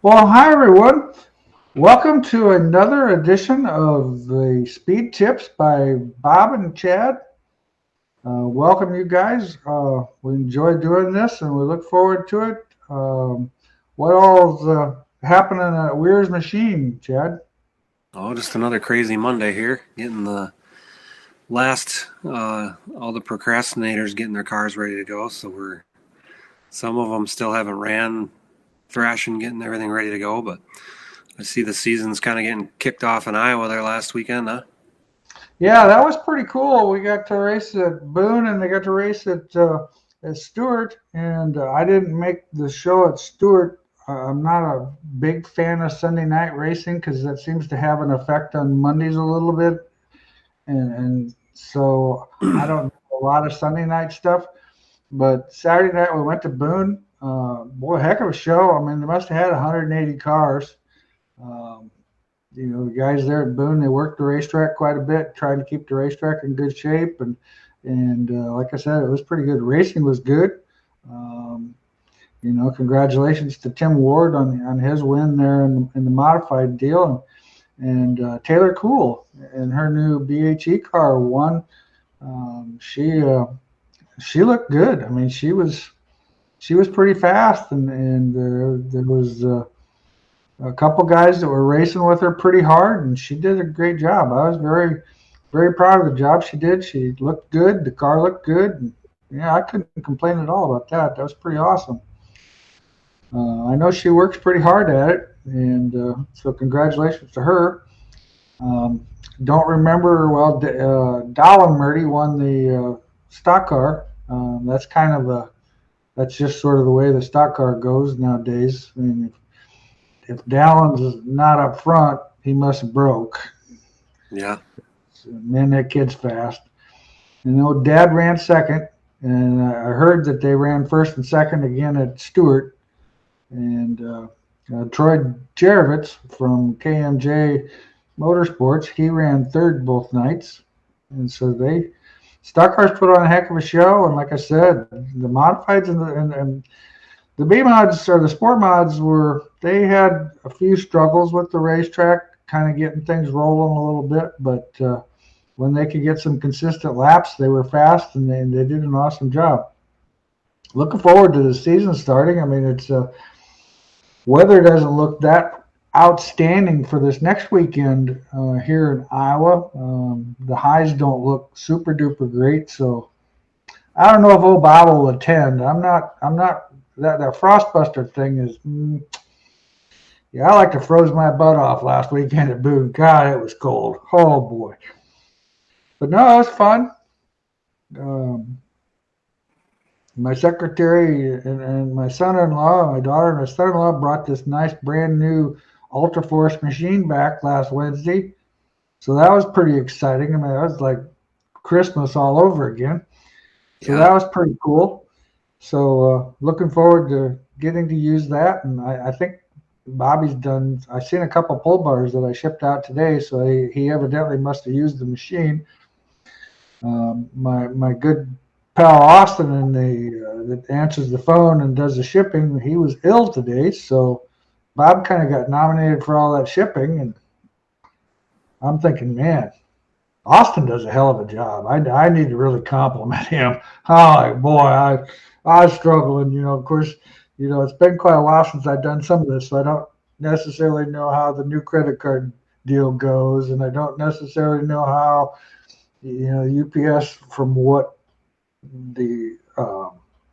Well, hi everyone. Welcome to another edition of the Speed Tips by Bob and Chad. Welcome, you guys. We enjoy doing this and we look forward to it. What all is happening at Weir's machine, Chad? Oh, just another crazy Monday here. Getting the last, all the procrastinators getting their cars ready to go. Some of them still haven't ran, thrashing, getting everything ready to go. But I see the season's kind of getting kicked off in Iowa there last weekend, huh? Yeah, that was pretty cool. We got to race at Boone and they got to race at Stewart. And I didn't make the show at Stewart. I'm not a big fan of Sunday night racing because that seems to have an effect on Mondays a little bit. And so I don't know a lot of Sunday night stuff. But Saturday night we went to Boone. Boy, heck of a show. I mean, they must have had 180 cars. Um, the guys there at Boone, they worked the racetrack quite a bit, trying to keep the racetrack in good shape. And like I said, it was pretty good. Racing was good. Um, congratulations to Tim Ward on his win there in the modified deal. And Taylor Cool in her new BHE car won. She looked good. I mean, she was pretty fast, and there was a couple guys that were racing with her pretty hard, and she did a great job. I was very, very proud of the job she did. She looked good. The car looked good. And, yeah, I couldn't complain at all about that. That was pretty awesome. I know she works pretty hard at it, and so congratulations to her. Um, don't remember, well, Dallin Murdy won the stock car. That's just sort of the way the stock car goes nowadays. I mean, if Dallin's not up front, he must have broke. Yeah. Man, that kid's fast. Dad ran second, and I heard that they ran first and second again at Stewart. And Troy Jerovitz from KMJ Motorsports, he ran third both nights. And so stock cars put on a heck of a show. And like I said, the modifieds and the B mods or the sport mods they had a few struggles with the racetrack, kind of getting things rolling a little bit, but when they could get some consistent laps, they were fast and they did an awesome job. Looking forward to the season starting. I mean, it's weather doesn't look that outstanding for this next weekend here in Iowa. The highs don't look super duper great, so I don't know if old Bob will attend. I'm not. That frostbuster thing is. Yeah, I like to froze my butt off last weekend at Boone. God, it was cold. Oh boy. But no, it was fun. Um, my secretary and my son-in-law, my daughter and my son-in-law brought this nice brand new Ultra Force machine back last Wednesday. So that was pretty exciting. I mean, that was like Christmas all over again. So Yeah. that was pretty cool. So looking forward to getting to use that. And I think Bobby's done. I've seen a couple pull bars that I shipped out today, so he evidently must have used the machine. My good pal Austin that answers the phone and does the shipping, he was ill today, so Bob kind of got nominated for all that shipping, and I'm thinking, man, Austin does a hell of a job. I need to really compliment him. Oh boy, I was struggling. Of course, it's been quite a while since I've done some of this, so I don't necessarily know how the new credit card deal goes, and I don't necessarily know how UPS from the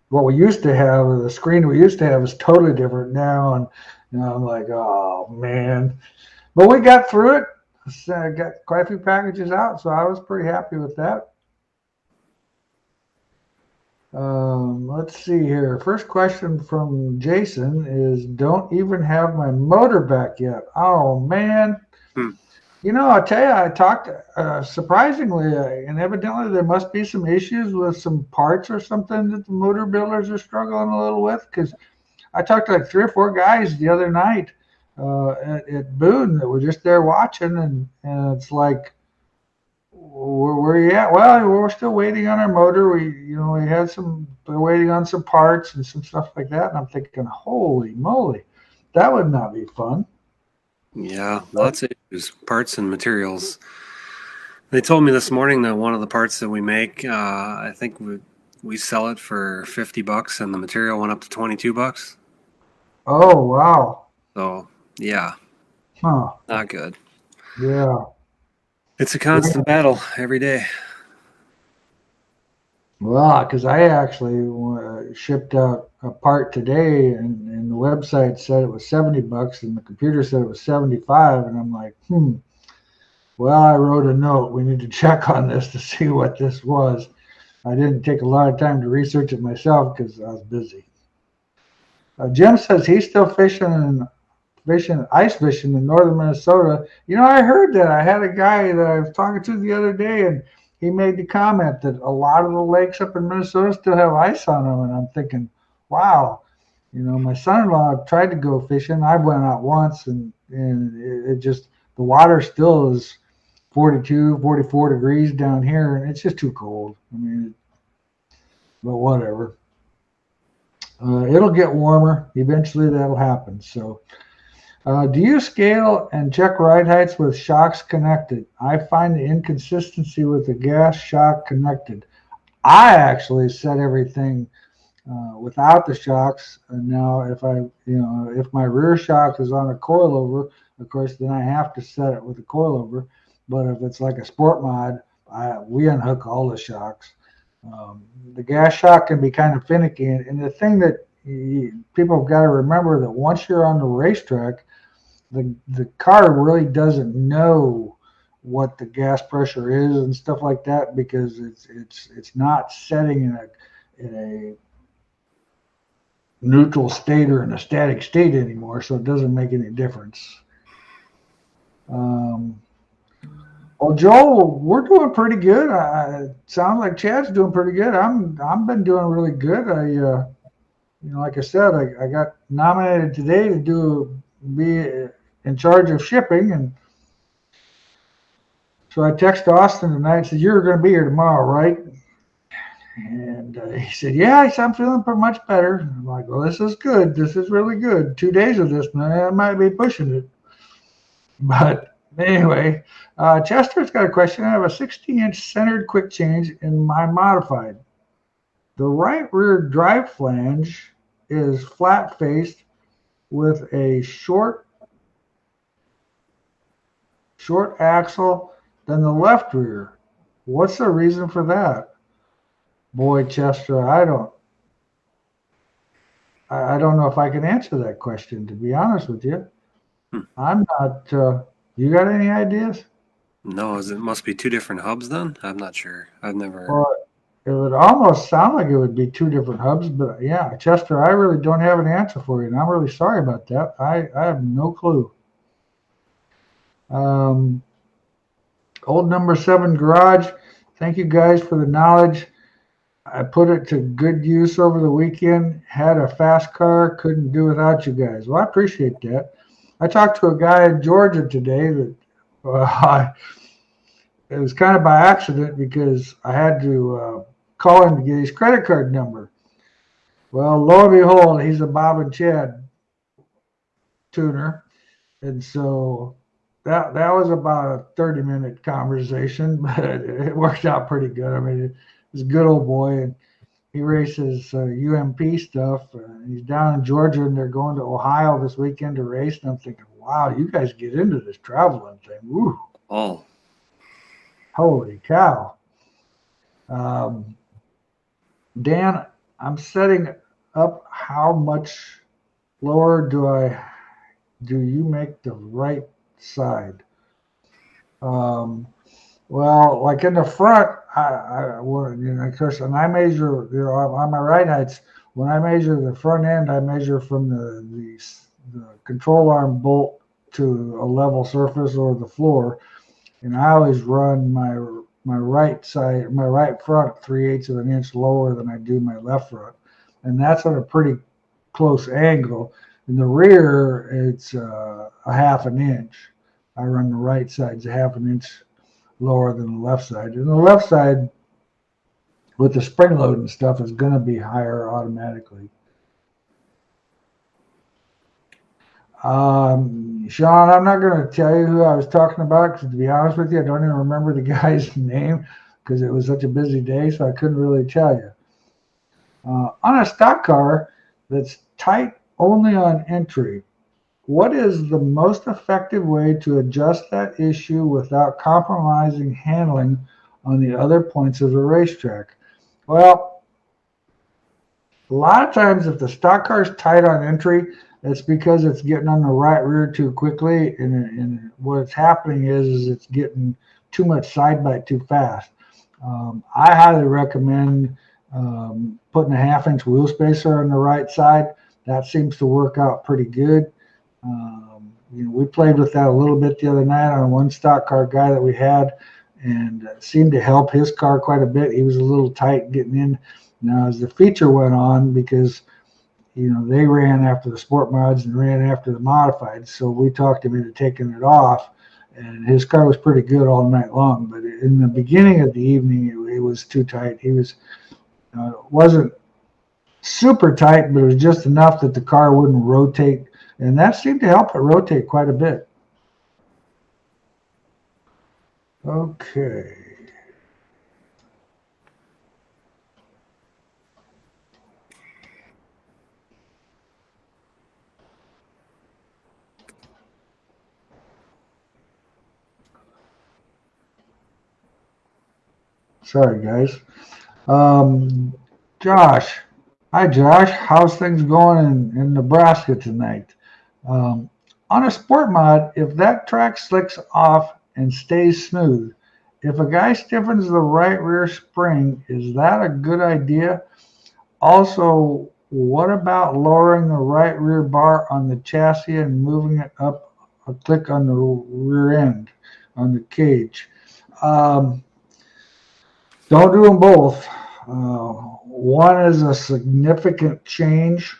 what we used to have, the screen we used to have is totally different now, and I'm like, oh man, but we got through it. Got quite a few packages out, so I was pretty happy with that. Let's see here. First question from Jason is, don't even have my motor back yet. Oh man. Hmm. I tell you, I talked surprisingly, and evidently there must be some issues with some parts or something that the motor builders are struggling a little with. Because I talked to like 3 or 4 guys the other night at Boone that were just there watching, and it's like, where are you at? Well, we're still waiting on our motor. We're waiting on some parts and some stuff like that. And I'm thinking, holy moly, That would not be fun. Yeah, lots of issues, parts and materials. They told me this morning that one of the parts that we make, I think we sell it for $50, and the material went up to $22. Oh, wow. So yeah, Huh. not good. Yeah. It's a constant battle every day. Well, because I actually shipped out a part today, and the website said it was $70, and the computer said it was 75, and I'm like, Well, I wrote a note. We need to check on this to see what this was. I didn't take a lot of time to research it myself because I was busy. Jim says he's still ice fishing in northern Minnesota. I heard that. I had a guy that I was talking to the other day, and he made the comment that a lot of the lakes up in Minnesota still have ice on them. And I'm thinking, wow, my son-in-law tried to go fishing. I went out once, and it just, the water still is 42, 44 degrees down here, and it's just too cold. But whatever. It'll get warmer. Eventually that'll happen. So, do you scale and check ride heights with shocks connected? I find the inconsistency with the gas shock connected. I actually set everything without the shocks. And now if my rear shock is on a coilover, of course, then I have to set it with a coilover. But if it's like a sport mod, we unhook all the shocks. The gas shock can be kind of finicky. And the thing that people have got to remember that once you're on the racetrack, the car really doesn't know what the gas pressure is and stuff like that, because it's not setting in a neutral state or in a static state anymore, so it doesn't make any difference. Well, Joel, we're doing pretty good. Sounds like Chad's doing pretty good. I've been doing really good. Like I said, I got nominated today to be in charge of shipping, and so I texted Austin tonight and said, "You're going to be here tomorrow, right?" And he said, "Yeah." He said, "I'm feeling pretty much better." I'm like, "Well, this is good. This is really good. 2 days of this, man, I might be pushing it." But anyway, Chester's got a question. I have a 16-inch centered quick change in my modified. The right rear drive flange is flat faced with a short axle than the left rear. What's the reason for that? Boy, Chester, I don't know if I can answer that question, to be honest with you. I'm not. You got any ideas? No, it must be two different hubs then? I'm not sure. I've never. Well, it would almost sound like it would be two different hubs, but yeah, Chester, I really don't have an answer for you, and I'm really sorry about that. I have no clue. Old number 7 garage. Thank you guys for the knowledge. I put it to good use over the weekend. Had a fast car, couldn't do without you guys. Well, I appreciate that. I talked to a guy in Georgia today that it was kind of by accident, because I had to call him to get his credit card number. Well, lo and behold, he's a Bob and Chad tuner. And so that was about a 30-minute conversation, but it worked out pretty good. I mean, he's a good old boy, and he races UMP stuff. He's down in Georgia, and they're going to Ohio this weekend to race. And I'm thinking, wow, you guys get into this traveling thing. Woo. Oh. Holy cow. Dan, I'm setting up how much lower do you make the right side? Well, like in the front, of course, and I measure, on my ride heights, when I measure the front end, I measure from the control arm bolt to a level surface or the floor. And I always run my right side, my right front 3/8 of an inch lower than I do my left front. And that's at a pretty close angle. In the rear, it's a half an inch. I run the right side's a half an inch lower than the left side. And the left side, with the spring load and stuff, is going to be higher automatically. Sean, I'm not going to tell you who I was talking about because, to be honest with you, I don't even remember the guy's name because it was such a busy day, so I couldn't really tell you. On a stock car that's tight only on entry, what is the most effective way to adjust that issue without compromising handling on the other points of the racetrack? Well, a lot of times if the stock car is tight on entry, it's because it's getting on the right rear too quickly, and what's happening is it's getting too much side bite too fast. I highly recommend putting a 1/2 inch wheel spacer on the right side. That seems to work out pretty good. We played with that a little bit the other night on one stock car guy that we had, and it seemed to help his car quite a bit. He was a little tight getting in. Now, as the feature went on, because they ran after the sport mods and ran after the modified, so we talked him into taking it off, and his car was pretty good all night long. But in the beginning of the evening, it was too tight. He wasn't super tight, but it was just enough that the car wouldn't rotate, and that seemed to help it rotate quite a bit. Okay. Sorry, guys. Josh. Hi, Josh. How's things going in Nebraska tonight? On a sport mod, if that track slicks off and stays smooth, if a guy stiffens the right rear spring, is that a good idea? Also, what about lowering the right rear bar on the chassis and moving it up a click on the rear end on the cage? Don't do them both. One is a significant change.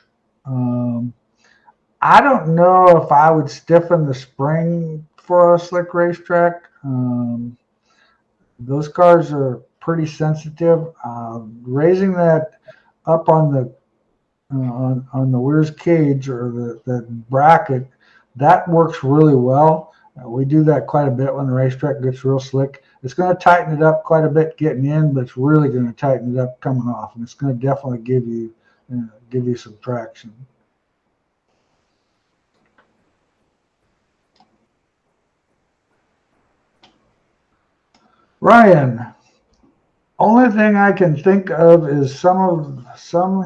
I don't know if I would stiffen the spring for a slick racetrack. Those cars are pretty sensitive. Raising that up on the rear's cage or the bracket, that works really well. We do that quite a bit when the racetrack gets real slick. It's going to tighten it up quite a bit getting in, but it's really going to tighten it up coming off, and it's going to definitely give you some traction. Ryan, only thing I can think of is some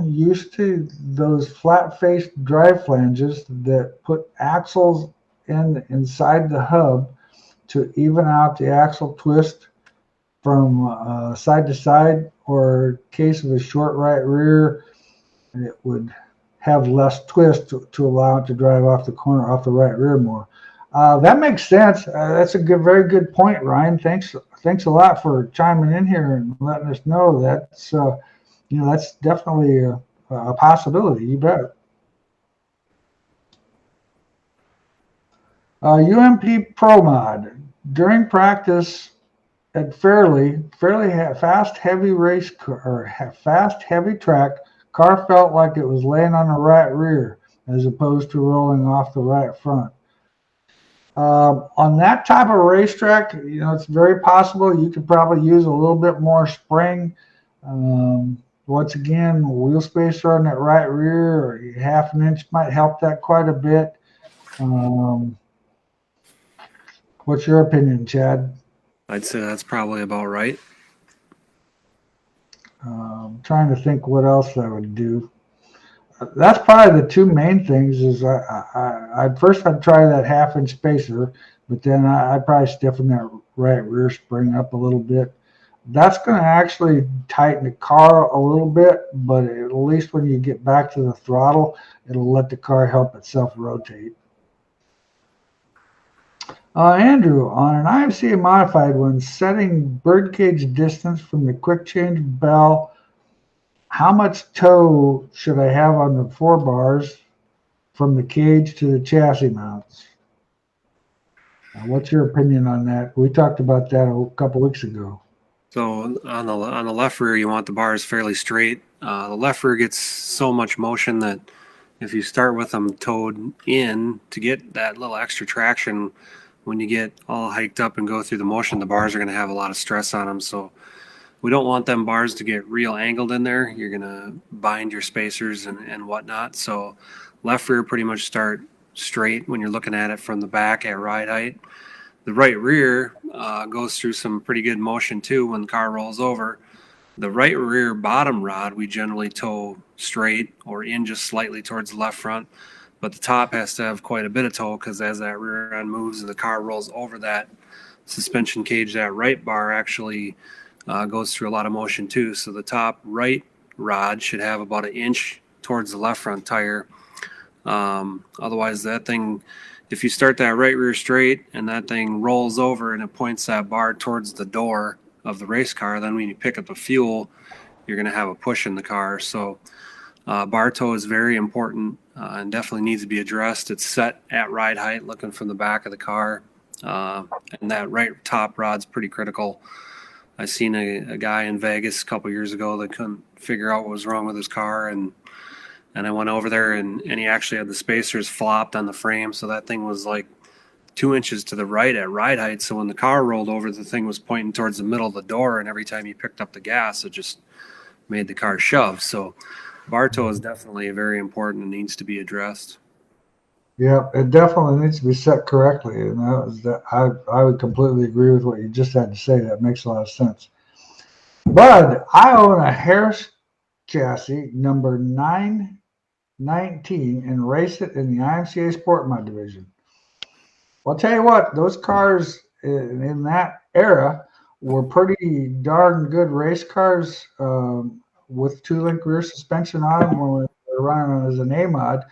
used to those flat-faced drive flanges that put axles inside the hub to even out the axle twist from side to side, or in case of a short right rear, it would have less twist to allow it to drive off the corner, off the right rear more. That makes sense. That's a very good point, Ryan. Thanks a lot for chiming in here and letting us know that's that's definitely a possibility. You bet. UMP Pro Mod. During practice at fairly fast heavy track, car felt like it was laying on the right rear as opposed to rolling off the right front. On that type of racetrack, it's very possible you could probably use a little bit more spring. Once again, wheel spacer on that right rear or 1/2 inch might help that quite a bit. What's your opinion, Chad? I'd say that's probably about right. I'm trying to think what else I would do. That's probably the two main things. Is I'd try that 1/2 inch spacer, but then I'd probably stiffen that right rear spring up a little bit. That's going to actually tighten the car a little bit, but at least when you get back to the throttle, it'll let the car help itself rotate. Andrew, on an IMCA modified, when setting birdcage distance from the quick change bell, how much toe should I have on the 4 bars from the cage to the chassis mounts? What's your opinion on that? We talked about that a couple weeks ago. So on the left rear, you want the bars fairly straight. The left rear gets so much motion that if you start with them towed in to get that little extra traction, when you get all hiked up and go through the motion, the bars are going to have a lot of stress on them. So we don't want them bars to get real angled in there. You're going to bind your spacers and whatnot. So left rear pretty much start straight when you're looking at it from the back at ride height. The right rear goes through some pretty good motion too when the car rolls over. The right rear bottom rod we generally tow straight or in just slightly towards the left front, but the top has to have quite a bit of tow because as that rear end moves and the car rolls over that suspension cage, that right bar actually goes through a lot of motion too. So the top right rod should have about an inch towards the left front tire. Otherwise, that thing, if you start that right rear straight and that thing rolls over and it points that bar towards the door of the race car, then when you pick up the fuel, you're going to have a push in the car. So bar tow is very important and definitely needs to be addressed. It's set at ride height, looking from the back of the car, and that right top rod's pretty critical. I seen a guy in Vegas a couple years ago that couldn't figure out what was wrong with his car, and I went over there and he actually had the spacers flopped on the frame, so that thing was like 2 inches to the right at ride height. So when the car rolled over, the thing was pointing towards the middle of the door, and every time you picked up the gas, it just made the car shove. So bar tow is definitely very important and needs to be addressed. Yeah, it definitely needs to be set correctly, and I would completely agree with what you just had to say. That makes a lot of sense. Bud, I own a Harris chassis number 919 and race it in the IMCA Sport Mod division. Well, I'll tell you what, those cars in that era were pretty darn good race cars with 2-link rear suspension on them when we were running them as an A mod,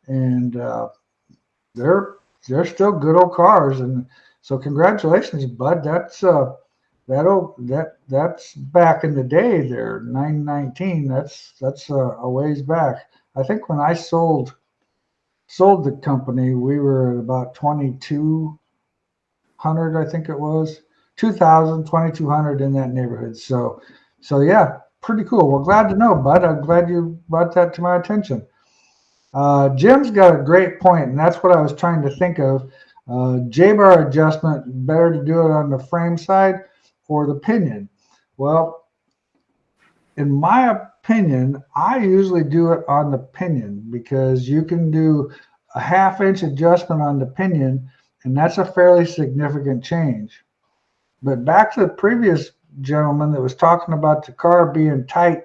and they're still good old cars. And so congratulations, Bud. That's back in the day there, 919. That's a ways back. I think when I sold the company, we were at about 2200, I think it was 2000, 2200 in that neighborhood. So yeah, pretty cool. Well, glad to know, Bud. I'm glad you brought that to my attention. Jim's got a great point, and that's what I was trying to think of. J-bar adjustment, better to do it on the frame side or the pinion. Well, in my opinion, I usually do it on the pinion because you can do a half-inch adjustment on the pinion, and that's a fairly significant change. But back to the previous gentleman that was talking about the car being tight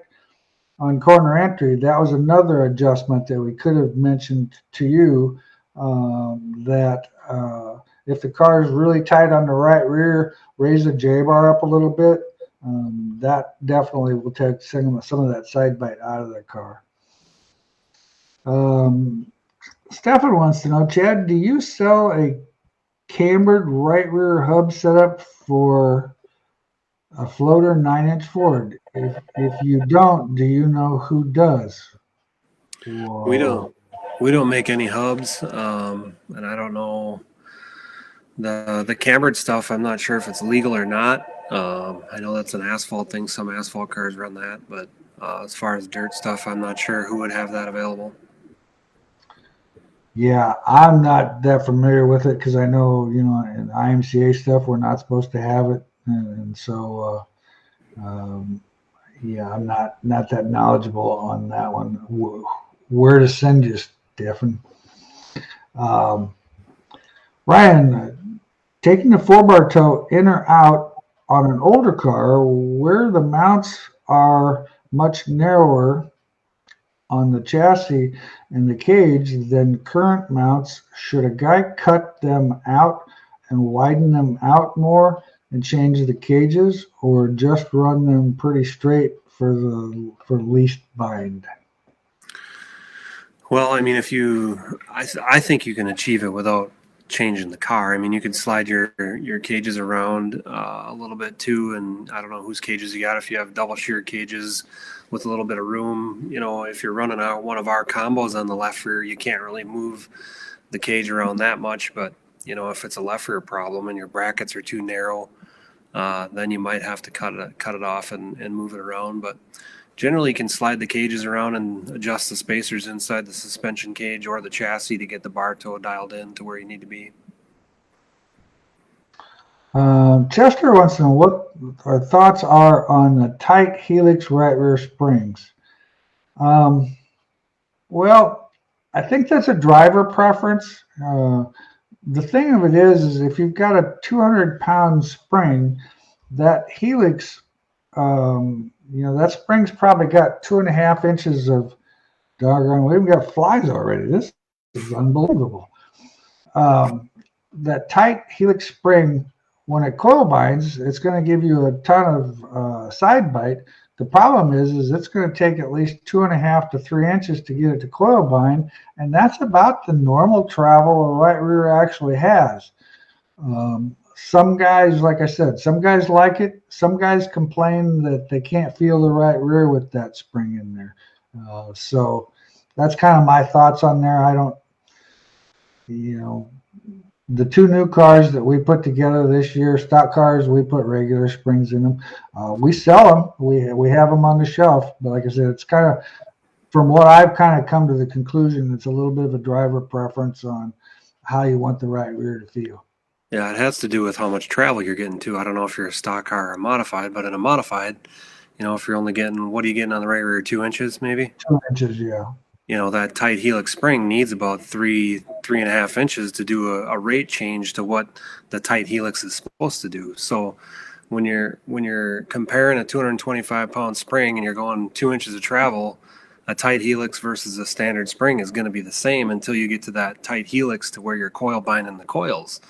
on corner entry, that was another adjustment that we could have mentioned to you, that if the car is really tight on the right rear, raise the J-bar up a little bit. That definitely will take some of that side bite out of the car. Stefan wants to know, Chad, do you sell a cambered right rear hub setup for a floater 9-inch Ford? If you don't, do you know who does? Whoa. We don't make any hubs, and I don't know the cambered stuff. I'm not sure if it's legal or not. I know that's an asphalt thing. Some asphalt cars run that, but as far as dirt stuff, I'm not sure who would have that available. Yeah, I'm not that familiar with it because I know, in IMCA stuff, we're not supposed to have it. And so, yeah, I'm not that knowledgeable on that one. Where to send you, Stefan? Ryan, taking the 4-bar tow in or out on an older car where the mounts are much narrower on the chassis and the cage than current mounts, should a guy cut them out and widen them out more and change the cages, or just run them pretty straight for least bind? Well, I mean, I think you can achieve it without changing the car. I mean, you can slide your cages around a little bit too, and I don't know whose cages you got. If you have double shear cages with a little bit of room, if you're running out one of our combos on the left rear, you can't really move the cage around that much. But if it's a left rear problem and your brackets are too narrow, then you might have to cut it off and move it around. But generally you can slide the cages around and adjust the spacers inside the suspension cage or the chassis to get the bar toe dialed in to where you need to be. Chester wants to know what our thoughts are on the tight helix right rear springs. Well, I think that's a driver preference. The thing of it is if you've got a 200-pound spring, that helix, that spring's probably got 2.5 inches of doggone. We even got flies already. This is unbelievable. That tight helix spring, when it coil binds, it's going to give you a ton of side bite. The problem is it's going to take at least 2.5 to 3 inches to get it to coil bind, and that's about the normal travel a right rear actually has. Some guys, like I said, some guys like it. Some guys complain that they can't feel the right rear with that spring in there. So that's kind of my thoughts on there. I don't, the 2 new cars that we put together this year, stock cars, we put regular springs in them. We sell them. We have them on the shelf. But like I said, it's kind of, from what I've kind of come to the conclusion, it's a little bit of a driver preference on how you want the right rear to feel. Yeah, it has to do with how much travel you're getting to. I don't know if you're a stock car or a modified, but in a modified, if you're only getting, what are you getting on the right rear, 2 inches maybe? 2 inches, yeah. That tight helix spring needs about 3.5 inches to do a rate change to what the tight helix is supposed to do. So when you're comparing a 225-pound spring and you're going 2 inches of travel, a tight helix versus a standard spring is going to be the same until you get to that tight helix to where you're coil binding the coils.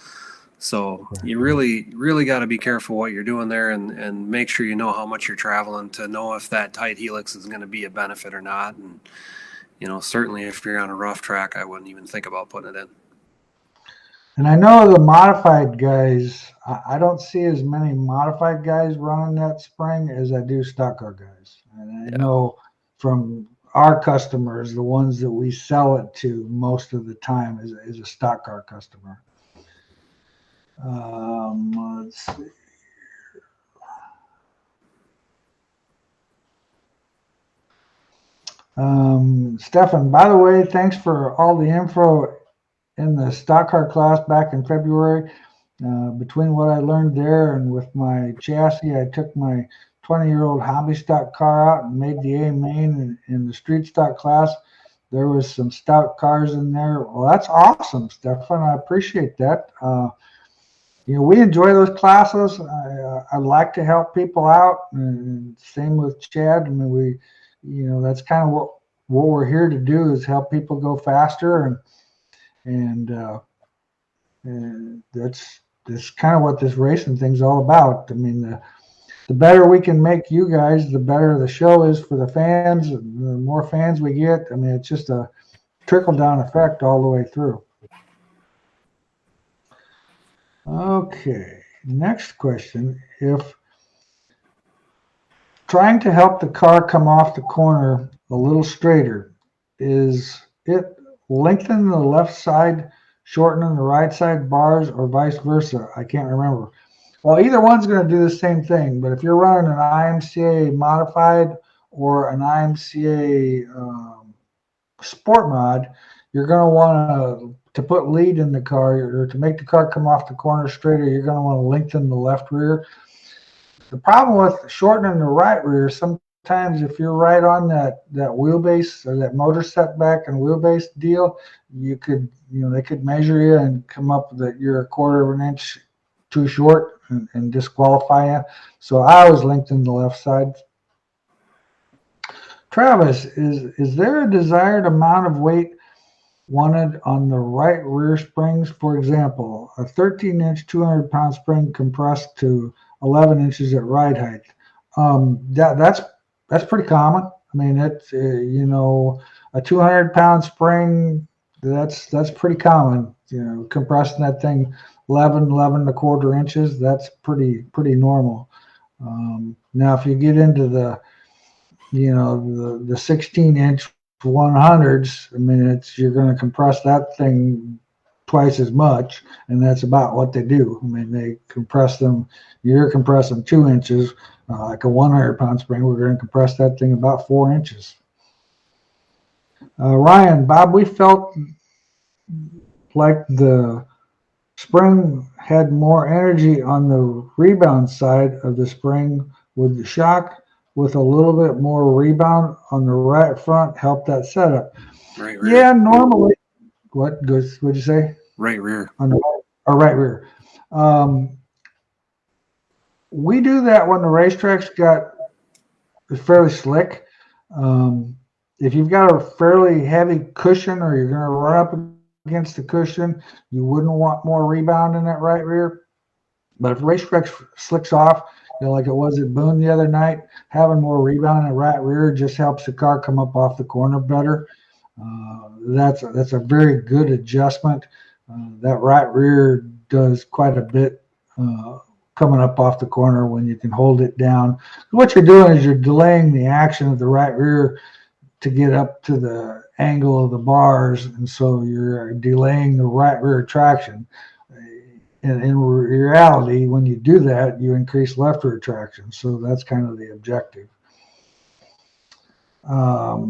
So you really got to be careful what you're doing there and make sure you know how much you're traveling to know if that tight helix is going to be a benefit or not. And certainly if you're on a rough track, I wouldn't even think about putting it in. And I know the modified guys, I don't see as many modified guys running that spring as I do stock car guys. And I know from our customers, the ones that we sell it to most of the time is a stock car customer. Let's see. Stefan, by the way, thanks for all the info in the stock car class back in February. Between what I learned there and with my chassis, I took my 20-year-old hobby stock car out and made the A main in the street stock class. There was some stout cars in there. Well, that's awesome, Stefan. I appreciate that. We enjoy those classes. I like to help people out, and same with Chad. I mean, that's kind of what we're here to do, is help people go faster, and that's kind of what this racing thing's all about. I mean, the better we can make you guys, the better the show is for the fans. The more fans we get, I mean, it's just a trickle-down effect all the way through. Okay, next question. If trying to help the car come off the corner a little straighter, is it lengthening the left side, shortening the right side bars, or vice versa? I can't remember. Well, either one's going to do the same thing, but if you're running an IMCA modified or an IMCA sport mod, you're going to want to put lead in the car, or to make the car come off the corner straighter, you're going to want to lengthen the left rear. The problem with shortening the right rear, sometimes if you're right on that wheelbase or that motor setback and wheelbase deal, they could measure you and come up that you're 1/4 of an inch too short and disqualify you. So I always lengthen the left side. Travis, is there a desired amount of weight wanted on the right rear springs? For example, a 13-inch 200-pound spring compressed to 11 inches at ride height. That's pretty common. I mean, it's a 200-pound spring, that's pretty common. Compressing that thing 11 1/4 inches, that's pretty normal. Now, if you get into the 16-inch 100s, I mean, you're going to compress that thing twice as much, and that's about what they do. I mean, they compress them. You're compressing 2 inches, like a 100-pound spring. We're going to compress that thing about 4 inches. Ryan, Bob, we felt like the spring had more energy on the rebound side of the spring with the shock, with a little bit more rebound on the right front helped that setup. Right rear. Yeah, normally. What goes? What'd you say? Right rear. On the right rear. We do that when the racetrack's got fairly slick. If you've got a fairly heavy cushion, or you're going to run up against the cushion, you wouldn't want more rebound in that right rear. But if the racetrack slicks off, like it was at Boone the other night, having more rebound in the right rear just helps the car come up off the corner better. That's a very good adjustment. That right rear does quite a bit coming up off the corner when you can hold it down. What you're doing is you're delaying the action of the right rear to get up to the angle of the bars, and so you're delaying the right rear traction. In reality, when you do that, you increase left rear traction. So that's kind of the objective. How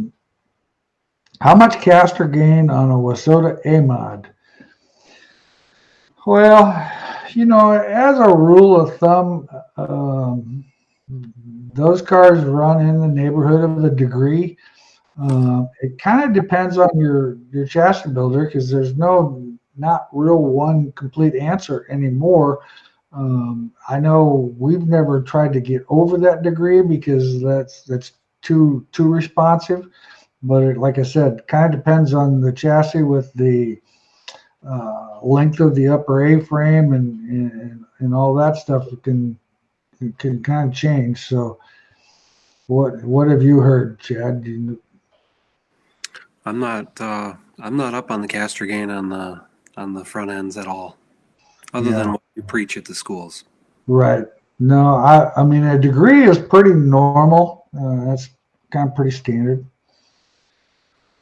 much caster gain on a Wasota A-Mod? Well, as a rule of thumb, those cars run in the neighborhood of a degree. It kind of depends on your chassis builder, because there's not real one complete answer anymore. I know we've never tried to get over that degree because that's too responsive. But like I said, kind of depends on the chassis with the length of the upper A-frame and all that stuff. It can kind of change. So what have you heard, Chad? I'm not up on the caster gain on the front ends at all, other than what you preach at the schools. Right. No, I mean, a degree is pretty normal. That's kind of pretty standard.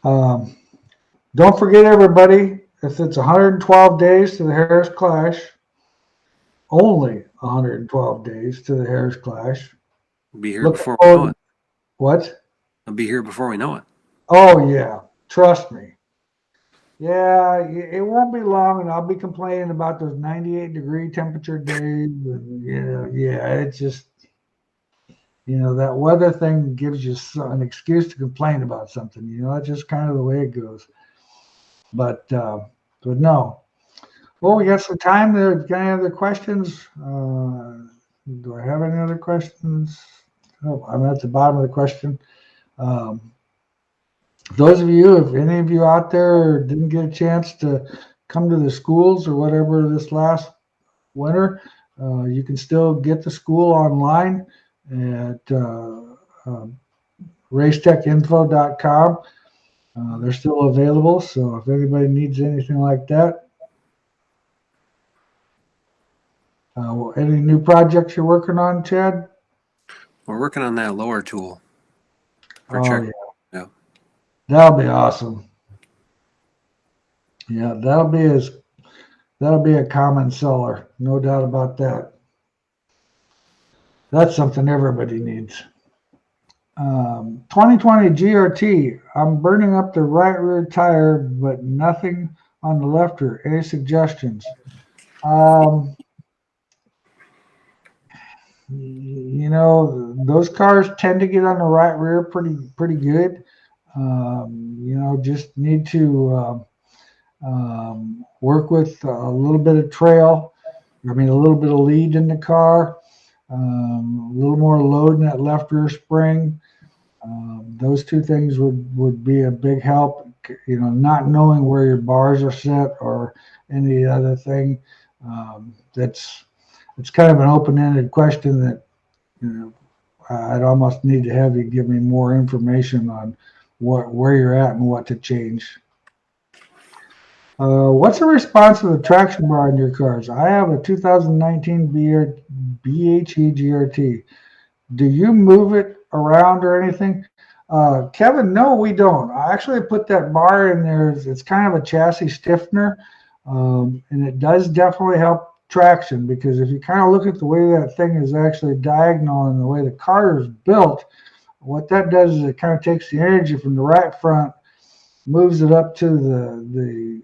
Don't forget, everybody, if it's 112 days to the Harris Clash, only 112 days to the Harris Clash. Be here before we know it. What? I'll be here before we know it. Oh, yeah. Trust me. Yeah, it won't be long, and I'll be complaining about those 98-degree temperature days. And, it's just, that weather thing gives you an excuse to complain about something. That's just kind of the way it goes. But no. Well, we got some time. Got any other questions? Do I have any other questions? Oh, I'm at the bottom of the question. Those of you, if any of you out there didn't get a chance to come to the schools or whatever this last winter, you can still get the school online at racetechinfo.com. They're still available, so if anybody needs anything like that. Any new projects you're working on, Chad? We're working on that lower tool. Yeah. That'll be awesome. Yeah, that'll be a common seller, no doubt about that. That's something everybody needs. 2020 GRT. I'm burning up the right rear tire, but nothing on the left rear. Any suggestions? Those cars tend to get on the right rear pretty good. Just need to work with a little bit of trail. A little bit of lead in the car, a little more load in that left rear spring. Those two things would be a big help. Not knowing where your bars are set or any other thing. It's kind of an open-ended question that I'd almost need to have you give me more information on where you're at and what to change. What's the response to the traction bar in your cars? I have a 2019 BHE GRT. Do you move it around or anything? Kevin, no, we don't. I actually put that bar in there. It's kind of a chassis stiffener. And it does definitely help traction, because if you kind of look at the way that thing is actually diagonal and the way the car is built, what that does is it kind of takes the energy from the right front, moves it up to the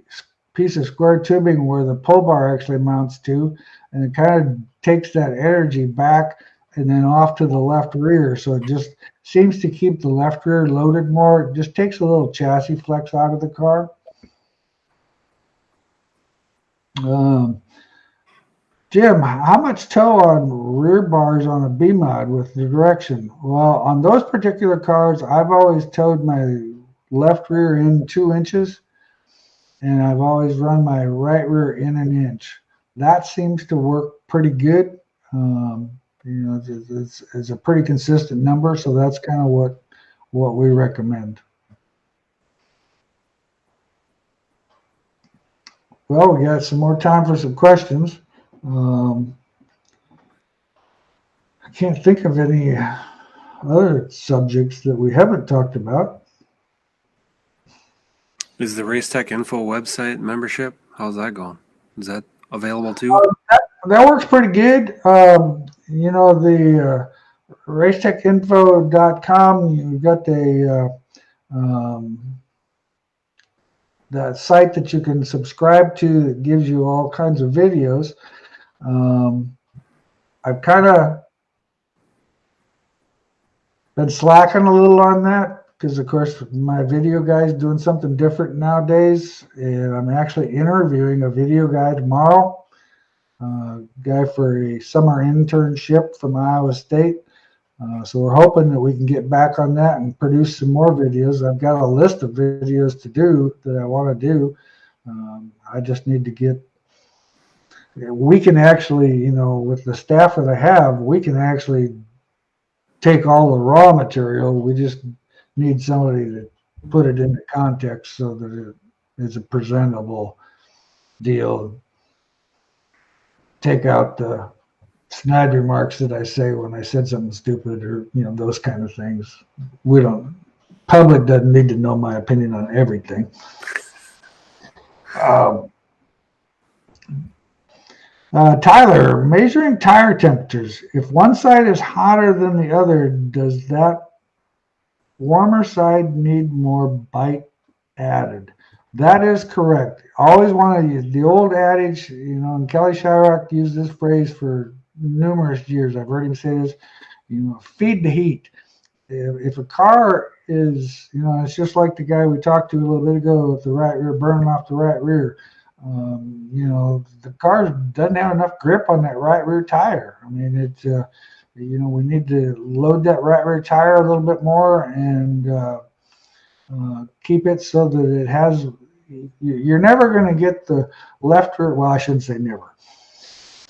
piece of square tubing where the pull bar actually mounts to, and it kind of takes that energy back and then off to the left rear. So it just seems to keep the left rear loaded more. It just takes a little chassis flex out of the car. Jim, how much tow on rear bars on a B mod with the direction? Well, on those particular cars, I've always towed my left rear in 2 inches, and I've always run my right rear in 1 inch. That seems to work pretty good. It's a pretty consistent number, so that's kind of what we recommend. Well, we got some more time for some questions. I can't think of any other subjects that we haven't talked about. Is the Racetech Info website membership? How's that going? Is that available too? That works pretty good. The racetechinfo.com, you've got that site that you can subscribe to that gives you all kinds of videos. I've kind of been slacking a little on that because, of course, my video guy is doing something different nowadays, and I'm actually interviewing a video guy tomorrow, guy for a summer internship from Iowa State. So we're hoping that we can get back on that and produce some more videos. I've got a list of videos to do that I want to do. I just need to get. We can actually, with the staff that I have, we can actually take all the raw material. We just need somebody to put it into context so that it is a presentable deal. Take out the snide remarks that I say when I said something stupid, or those kind of things. Public doesn't need to know my opinion on everything. Tyler, measuring tire temperatures. If one side is hotter than the other, does that warmer side need more bite added? That is correct. Always want to use the old adage, and Kelly Shyrock used this phrase for numerous years. I've heard him say this, feed the heat. If a car is, it's just like the guy we talked to a little bit ago with the right rear burning off the right rear. The car doesn't have enough grip on that right rear tire. I mean, we need to load that right rear tire a little bit more and keep it so that it has. You're never going to get the left rear. Well, I shouldn't say never.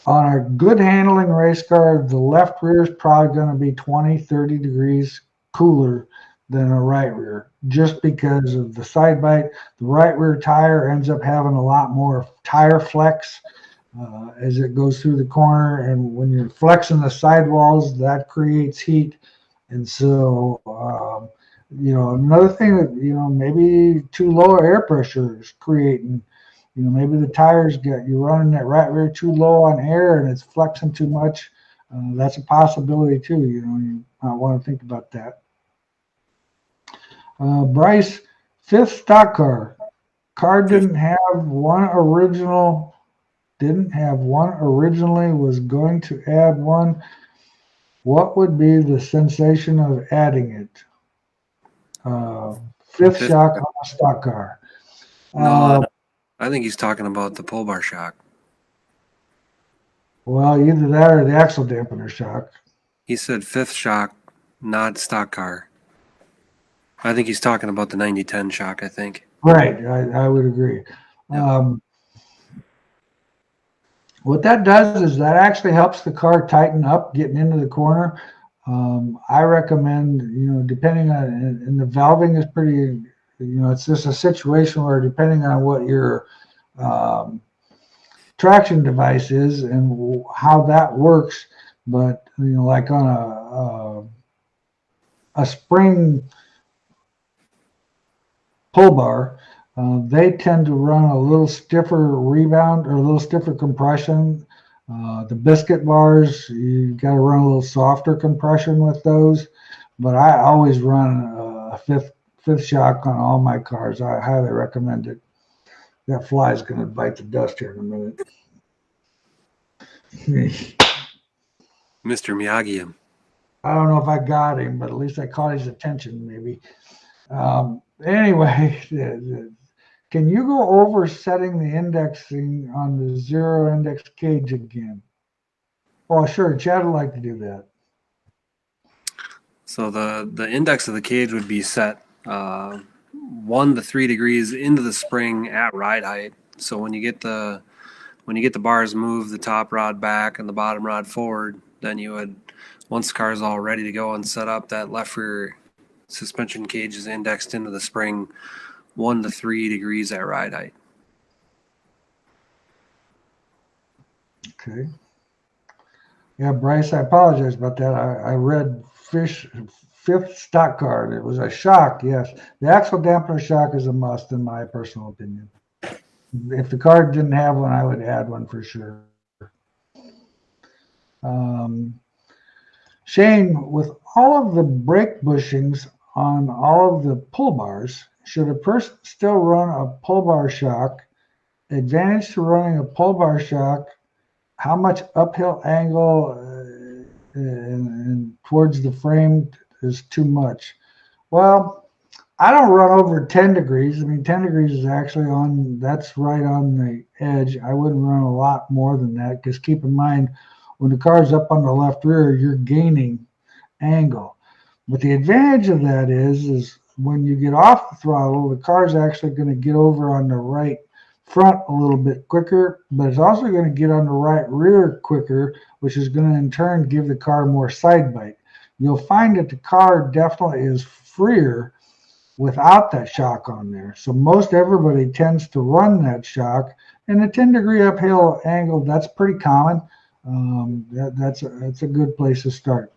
On a good handling race car, the left rear is probably going to be 20, 30 degrees cooler than a right rear, just because of the side bite. The right rear tire ends up having a lot more tire flex as it goes through the corner, and when you're flexing the sidewalls, that creates heat. And so, another thing that maybe too low air pressure is creating. Maybe the tires you're running that right rear too low on air and it's flexing too much. That's a possibility too. You might want to think about that. Bryce, 5th stock car. Car didn't have one originally, was going to add one. What would be the sensation of adding it? 5th shock on a stock car. I think he's talking about the pull bar shock. Well, either that or the axle dampener shock. He said 5th shock, not stock car. I think he's talking about the 90-10 shock, I think. Right, I would agree. Yeah. What that does is that actually helps the car tighten up getting into the corner. I recommend, depending on, and the valving is pretty, it's just a situation where depending on what your traction device is and how that works, but, like on a spring pull bar, They tend to run a little stiffer rebound or a little stiffer compression. The biscuit bars, you got to run a little softer compression with those. But I always run a fifth shock on all my cars. I highly recommend it. That fly is going to bite the dust here in a minute. Mr. Miyagi. I don't know if I got him, but at least I caught his attention, maybe. Anyway, can you go over setting the indexing on the zero index cage again? Oh, sure. Chad would like to do that. So the index of the cage would be set 1 to 3 degrees into the spring at ride height. So when you get the bars moved, the top rod back and the bottom rod forward, then you would, once the car is all ready to go and set up, that left rear suspension cage is indexed into the spring 1 to 3 degrees at ride height. Okay. Yeah, Bryce, I apologize about that. I read fifth stock card. It was a shock, yes. The axle dampener shock is a must in my personal opinion. If the car didn't have one, I would add one for sure. Shane, with all of the brake bushings on all of the pull bars, should a person still run a pull bar shock? Advantage to running a pull bar shock, how much uphill angle and towards the frame is too much? Well, I don't run over 10 degrees. I mean, 10 degrees is actually that's right on the edge. I wouldn't run a lot more than that because keep in mind, when the car's up on the left rear, you're gaining angle. But the advantage of that is when you get off the throttle, the car's actually going to get over on the right front a little bit quicker, but it's also going to get on the right rear quicker, which is going to in turn give the car more side bite. You'll find that the car definitely is freer without that shock on there. So most everybody tends to run that shock, and the 10-degree uphill angle, that's pretty common. That's a good place to start.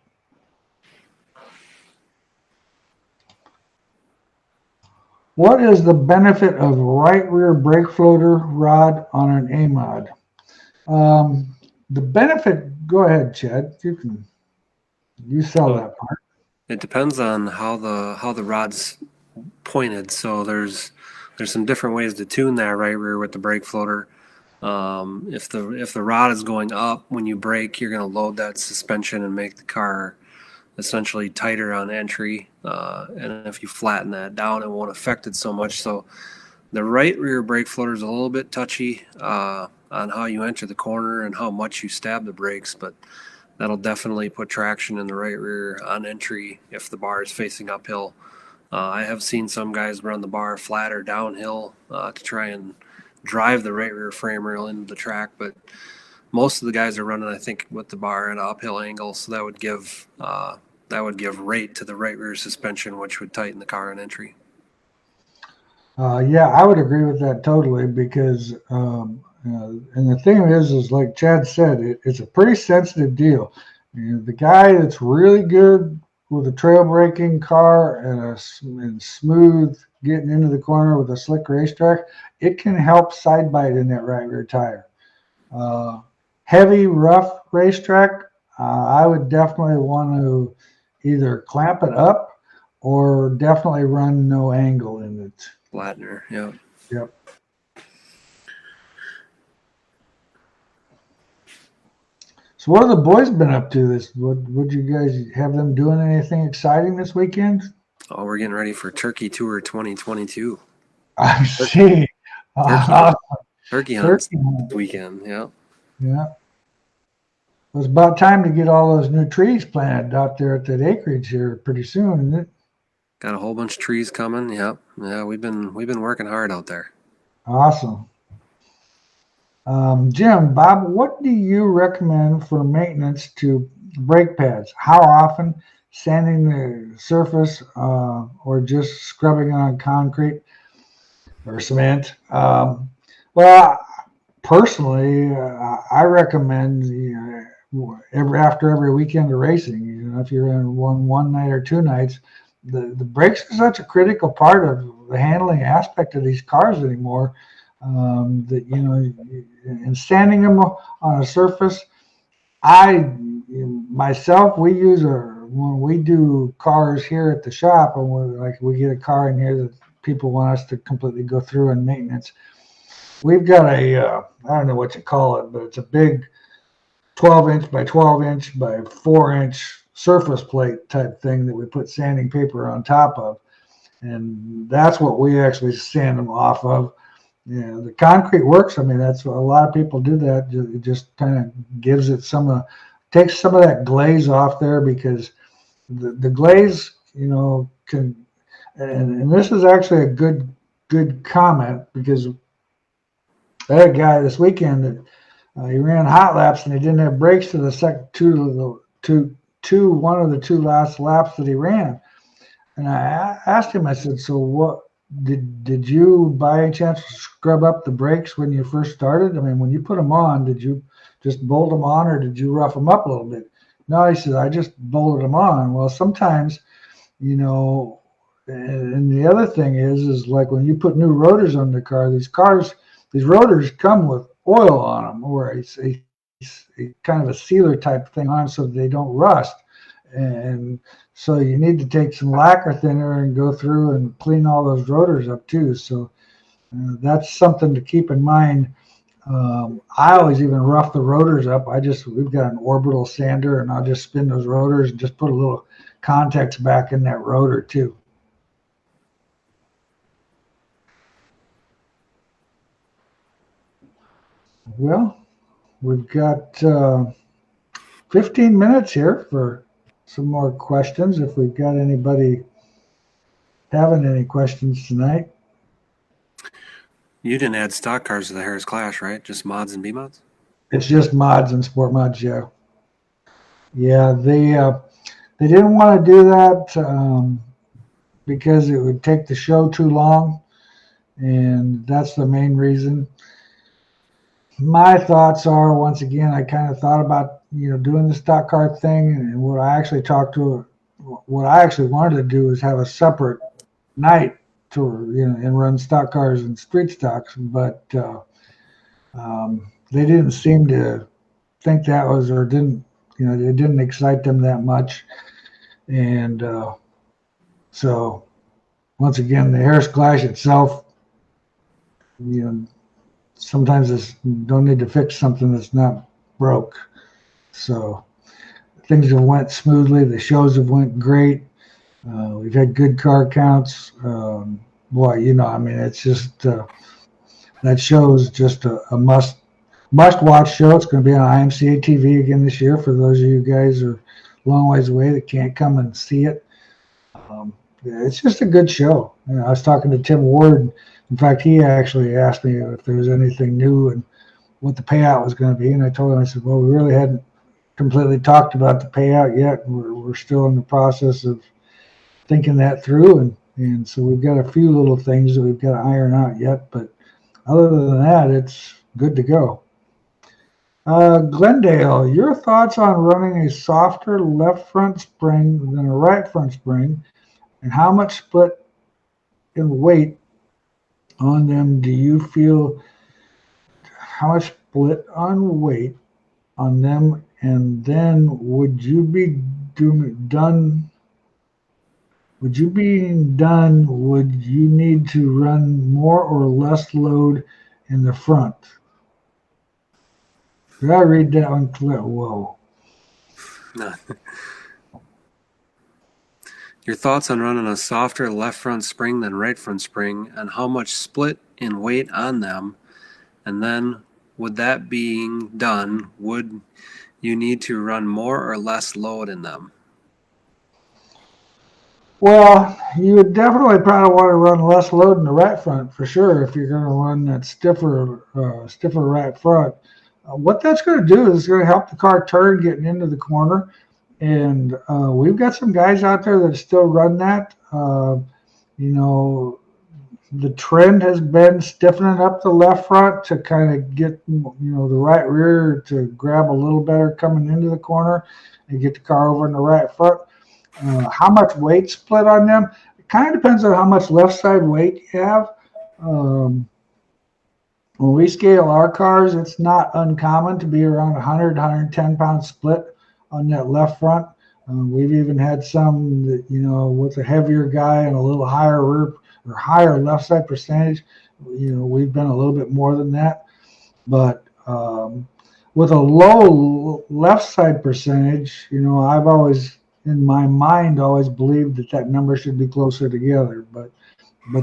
What is the benefit of right rear brake floater rod on an A-mod? The benefit, go ahead, Chad. You sell that part. It depends on how the rod's pointed. So there's some different ways to tune that right rear with the brake floater. If the rod is going up when you brake, you're going to load that suspension and make the car essentially tighter on entry. And if you flatten that down, it won't affect it so much. So the right rear brake floater is a little bit touchy on how you enter the corner and how much you stab the brakes, but that'll definitely put traction in the right rear on entry if the bar is facing uphill. I have seen some guys run the bar flat or downhill to try and drive the right rear frame rail into the track, but most of the guys are running, I think, with the bar at an uphill angle, so that would give rate to the right rear suspension, which would tighten the car on entry. Yeah, I would agree with that totally because, and the thing is like Chad said, it's a pretty sensitive deal. The guy that's really good with a trail braking car and smooth getting into the corner with a slick racetrack, it can help side bite in that right rear tire. Heavy, rough racetrack, I would definitely want to either clamp it up or definitely run no angle in it. Flattener, yeah. Yep. So what have the boys been up to would you guys have them doing anything exciting this weekend? Oh, we're getting ready for Turkey Tour 2022. I see. Turkey hunt weekend, yeah. Yeah. It was about time to get all those new trees planted out there at that acreage here pretty soon, isn't it? Got a whole bunch of trees coming. Yep. Yeah, we've been working hard out there. Awesome. Jim, Bob, what do you recommend for maintenance to brake pads? How often? Sanding the surface or just scrubbing on concrete or cement? Well, personally, I recommend after every weekend of racing. If you're in one night or 2 nights, the brakes are such a critical part of the handling aspect of these cars anymore. That and standing them on a surface, I myself, we use when we do cars here at the shop, and we get a car in here that people want us to completely go through and maintenance. We've got I don't know what you call it, but it's a big 12-inch by 12-inch by 4-inch surface plate type thing that we put sanding paper on top of, and that's what we actually sand them off of. Yeah, the concrete works. I mean, that's a lot of people do that. It just kind of gives it takes some of that glaze off there, because the glaze, can. And this is actually a good comment, because I had a guy this weekend that he ran hot laps and he didn't have brakes to the one of the two last laps that he ran. And I asked him, I said, so what did you by any chance scrub up the brakes when you first started? I mean, when you put them on, did you just bolt them on, or did you rough them up a little bit? No, he said, I just bolted them on. Well, sometimes, and the other thing is like when you put new rotors on the car, these rotors come with oil on them, or it's a kind of a sealer type thing on them so they don't rust. And so you need to take some lacquer thinner and go through and clean all those rotors up too. So that's something to keep in mind. I always even rough the rotors up. We've got an orbital sander, and I'll just spin those rotors and just put a little context back in that rotor too. Well, we've got 15 minutes here for some more questions, if we've got anybody having any questions tonight. You didn't add stock cars to the Harris Clash, right? Just mods and B-mods? It's just mods and sport mods, yeah. Yeah, they didn't want to do that because it would take the show too long, and that's the main reason. My thoughts are, once again, I kind of thought about doing the stock car thing, and what I actually wanted to do is have a separate night to and run stock cars and street stocks, but they didn't seem to think that was, or didn't it didn't excite them that much. And so once again, the Harris Clash itself, sometimes it's don't need to fix something that's not broke. So things have went smoothly. The shows have went great. We've had good car counts. It's just that show is just a must watch show. It's going to be on IMCA TV again this year for those of you guys who are a long ways away that can't come and see it. It's just a good show. I was talking to Tim Ward. In fact, he actually asked me if there was anything new and what the payout was going to be. And I told him, I said, well, we really hadn't completely talked about the payout yet. We're still in the process of thinking that through. And so we've got a few little things that we've got to iron out yet. But other than that, it's good to go. Glendale, your thoughts on running a softer left front spring than a right front spring, and how much split in weight on them do you feel? How much split on weight on them, and then would you be done? Would you need to run more or less load in the front? Did I read that one clear? Whoa. No. Your thoughts on running a softer left front spring than right front spring, and how much split in weight on them, and then with that being done, would you need to run more or less load in them? Well, you would definitely probably want to run less load in the right front for sure if you're going to run that stiffer right front. What that's going to do is going to help the car turn getting into the corner. And we've got some guys out there that still run that. The trend has been stiffening up the left front to kind of get, the right rear to grab a little better coming into the corner and get the car over in the right front. How much weight split on them? It kind of depends on how much left side weight you have. Um, when we scale our cars, it's not uncommon to be around 100, 110 pound split on that left front. We've even had some that, with a heavier guy and a little higher rear or higher left side percentage, we've been a little bit more than that. But with a low left side percentage, I've always, in my mind, always believed that number should be closer together. But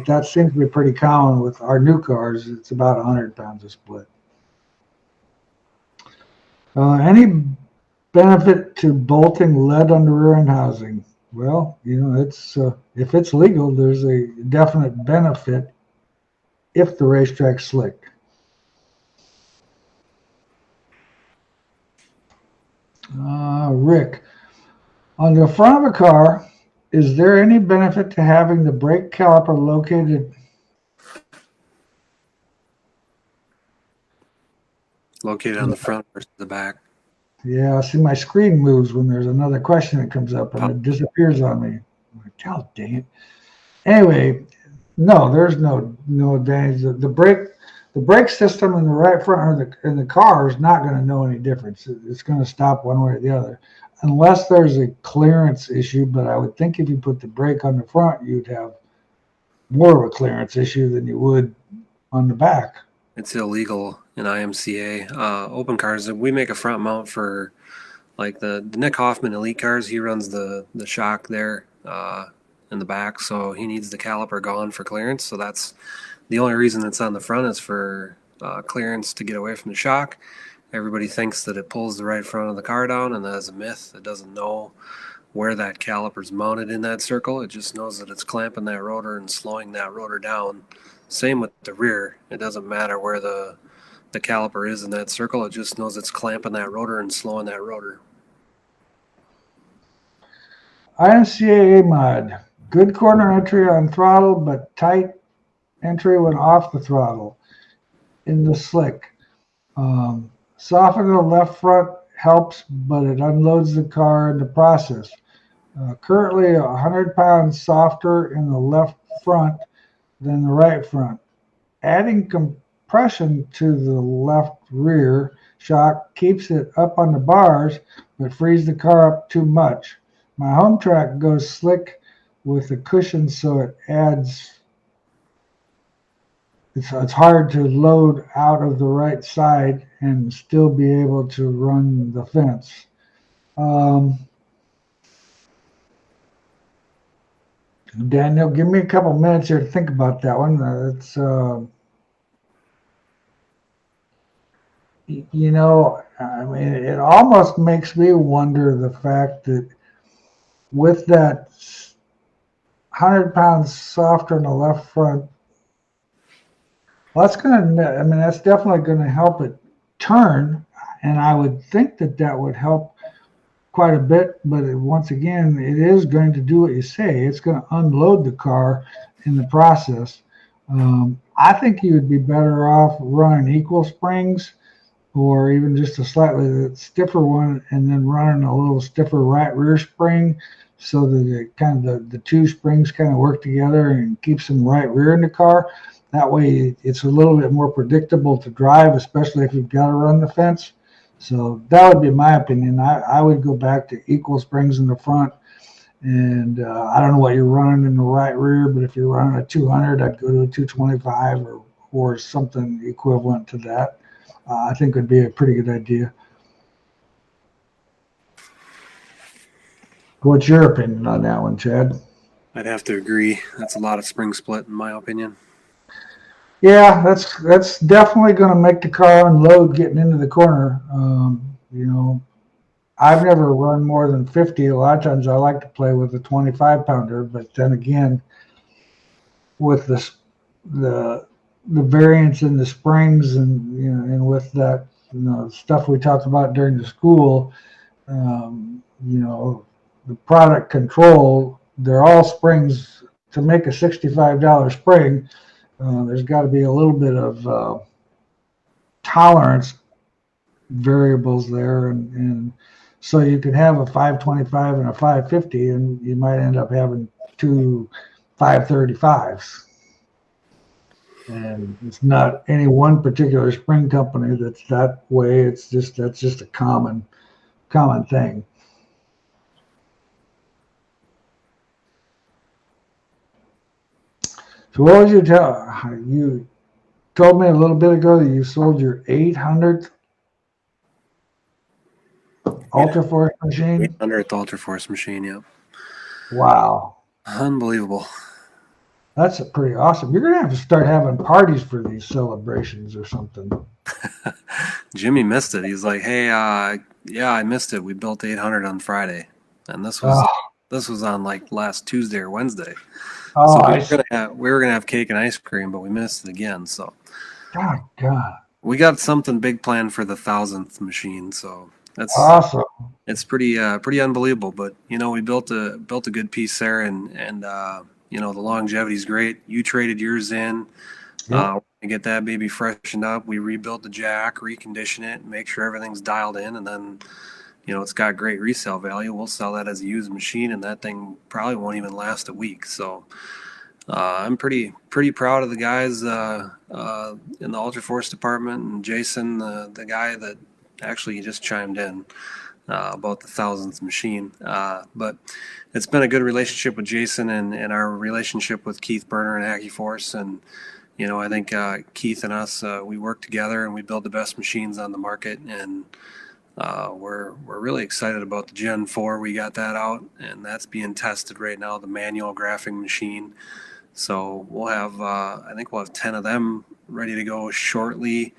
that seems to be pretty common with our new cars. It's about 100 pounds of split. Any benefit to bolting lead on the rear end housing? Well, it's if it's legal, there's a definite benefit if the racetrack's slick. Rick, on the front of a car, is there any benefit to having the brake caliper located on the front versus the back? Yeah, see, my screen moves when there's another question that comes up, and it disappears on me. I'm like, God dang it. Anyway, no, there's no advantage. The brake system in the right front or in the car is not going to know any difference. It's going to stop one way or the other, unless there's a clearance issue. But I would think if you put the brake on the front, you'd have more of a clearance issue than you would on the back. It's illegal in IMCA. Open cars, we make a front mount for like the Nick Hoffman Elite cars. He runs the shock there in the back, so he needs the caliper gone for clearance. So that's the only reason it's on the front, is for clearance to get away from the shock. Everybody thinks that it pulls the right front of the car down, and that is a myth. It doesn't know where that caliper's mounted in that circle. It just knows that it's clamping that rotor and slowing that rotor down. Same with the rear. It doesn't matter where the caliper is in that circle. It just knows it's clamping that rotor and slowing that rotor. IMCA mod. Good corner entry on throttle, but tight entry when off the throttle in the slick. Softening the left front helps, but it unloads the car in the process. Currently 100 pounds softer in the left front than the right front. Adding compression to the left rear shock keeps it up on the bars, but frees the car up too much. My home track goes slick with a cushion, so it adds. It's hard to load out of the right side and still be able to run the fence. Daniel, give me a couple minutes here to think about that one. I mean, it almost makes me wonder the fact that with that 100 pounds softer in the left front, well, that's definitely going to help it turn, and I would think that would help quite a bit, but once again, it is going to do what you say. It's going to unload the car in the process. I think you would be better off running equal springs, or even just a slightly stiffer one, and then running a little stiffer right rear spring, so that it kind of the two springs kind of work together and keeps them right rear in the car. That way, it's a little bit more predictable to drive, especially if you've got to run the fence. So that would be my opinion. I would go back to equal springs in the front, and I don't know what you're running in the right rear, but if you're running a 200, I'd go to a 225 or something equivalent to that. I think would be a pretty good idea. What's your opinion on that one, Chad? I'd have to agree. That's a lot of spring split, in my opinion. Yeah, that's definitely going to make the car unload getting into the corner. I've never run more than 50. A lot of times I like to play with a 25 pounder, but then again, with the variance in the springs and with that stuff we talked about during the school, the product control, they're all springs. To make a $65 spring, there's got to be a little bit of tolerance variables there, and So you could have a 525 and a 550, and you might end up having two 535s. And it's not any one particular spring company that's that way. It's just that's just a common thing. So what would you tell? You told me a little bit ago that you sold your 800th Ultra Force machine. 800th Ultra Force machine. Yeah. Wow, Unbelievable. that's pretty awesome. You're gonna have to start having parties for these celebrations or something. Jimmy missed it. He's like, "Hey, yeah, I missed it. We built 800 on Friday, and this was on like last Tuesday or Wednesday. Oh, So we were gonna have cake and ice cream, but we missed it again. So, God, we got something big planned for the 1000th machine. So that's awesome. It's pretty unbelievable. But we built a good piece there, and the longevity is great. You traded yours in. Yep. To get that baby freshened up, we rebuilt the jack, recondition it, make sure everything's dialed in, and then it's got great resale value. We'll sell that as a used machine, and that thing probably won't even last a week. So I'm pretty proud of the guys in the Ultra Force department, and Jason, the guy that actually just chimed in about the 1000th machine. But it's been a good relationship with Jason and our relationship with Keith Berner and Hacky Force, and I think Keith and us, we work together and we build the best machines on the market, and we're really excited about the Gen 4. We got that out, and that's being tested right now, the manual graphing machine. So we'll have, I think we'll have 10 of them ready to go shortly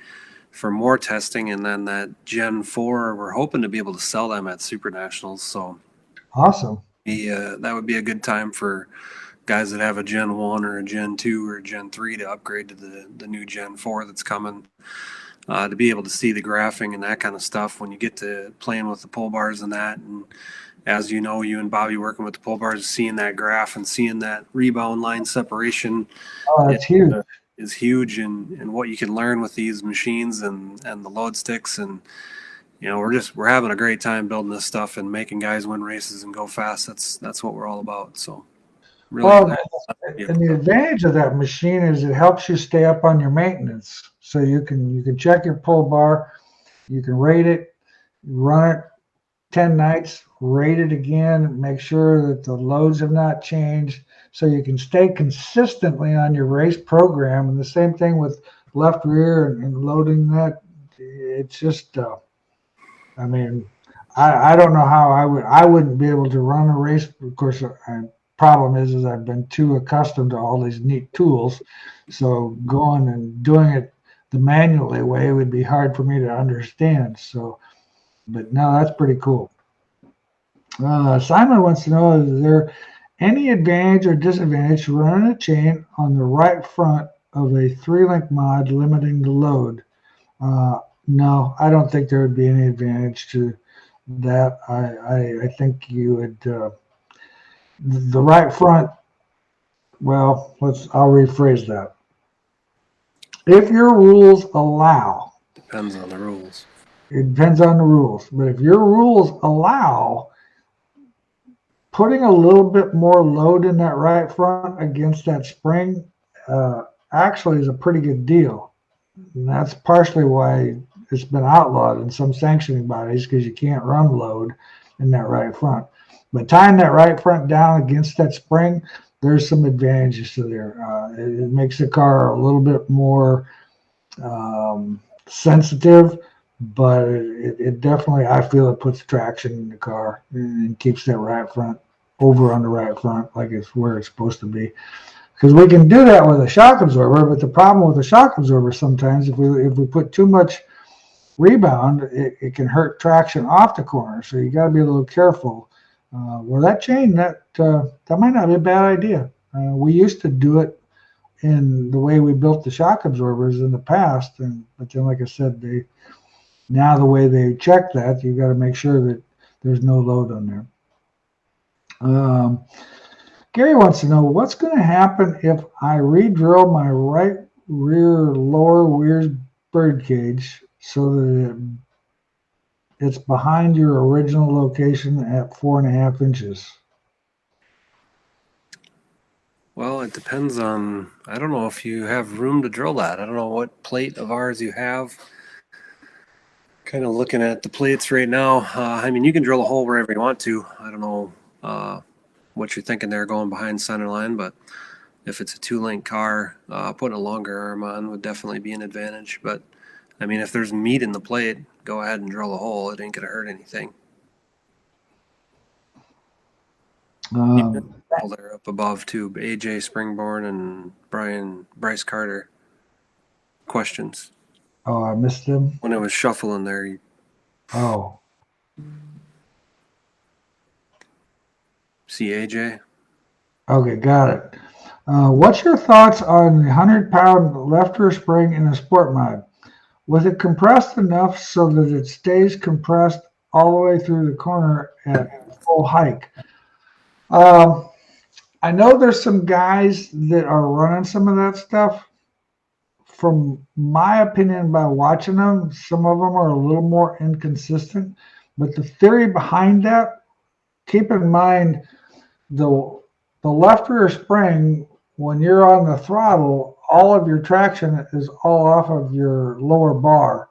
for more testing, and then that Gen 4, we're hoping to be able to sell them at Super Nationals. So Awesome. that would be a good time for guys that have a Gen 1 or a Gen 2 or a Gen 3 to upgrade to the new Gen 4 that's coming, to be able to see the graphing and that kind of stuff when you get to playing with the pull bars and that. And as you know, you and Bobby working with the pull bars, seeing that graph and seeing that rebound line separation That's huge. Is huge, and what you can learn with these machines and the load sticks. And we're having a great time building this stuff and making guys win races and go fast. That's what we're all about. So really, and the advantage of that machine is it helps you stay up on your maintenance. So you can check your pull bar, you can rate it, run it 10 nights, rate it again, make sure that the loads have not changed, so you can stay consistently on your race program. And the same thing with left rear and loading that. It's just, I don't know how I wouldn't be able to run a race. Of course, problem is I've been too accustomed to all these neat tools, so going and doing it the manually way would be hard for me to understand. So, but no, that's pretty cool. Simon wants to know, is there any advantage or disadvantage to running a chain on the right front of a 3-link mod limiting the load? No, I don't think there would be any advantage to that. I think you would, the right front, well, I'll rephrase that. If your rules allow. Depends on the rules. It depends on the rules. But if your rules allow putting a little bit more load in that right front against that spring, actually is a pretty good deal. And that's partially why it's been outlawed in some sanctioning bodies, because you can't run load in that right front. But tying that right front down against that spring, there's some advantages to there. It makes the car a little bit more sensitive, but it definitely, I feel it puts traction in the car and keeps that right front over on the right front like it's where it's supposed to be. Because we can do that with a shock absorber, but the problem with a shock absorber sometimes, if we put too much rebound, it can hurt traction off the corner. So you got to be a little careful. Well, that chain, that might not be a bad idea. We used to do it in the way we built the shock absorbers in the past, but then, like I said, now the way they check that, you've got to make sure that there's no load on there. Gary wants to know, what's going to happen if I re-drill my right rear lower rear bird cage so that it's behind your original location at 4.5 inches. Well, it depends on, I don't know if you have room to drill that. I don't know what plate of ours you have. Kind of looking at the plates right now. I mean, you can drill a hole wherever you want to. I don't know what you're thinking there going behind center line, but if it's a 2-link car, putting a longer arm on would definitely be an advantage. But I mean, if there's meat in the plate, go ahead and drill a hole. It ain't gonna hurt anything. They're up above too. AJ Springborn and Bryce Carter. Questions. Oh, I missed them. When it was shuffling there. Oh. See AJ? Okay, got it. What's your thoughts on the 100-pound left rear spring in a sport mod? Was it compressed enough so that it stays compressed all the way through the corner at full hike? I know there's some guys that are running some of that stuff. From my opinion, by watching them, some of them are a little more inconsistent. But the theory behind that, keep in mind the left rear spring, when you're on the throttle, all of your traction is all off of your lower bar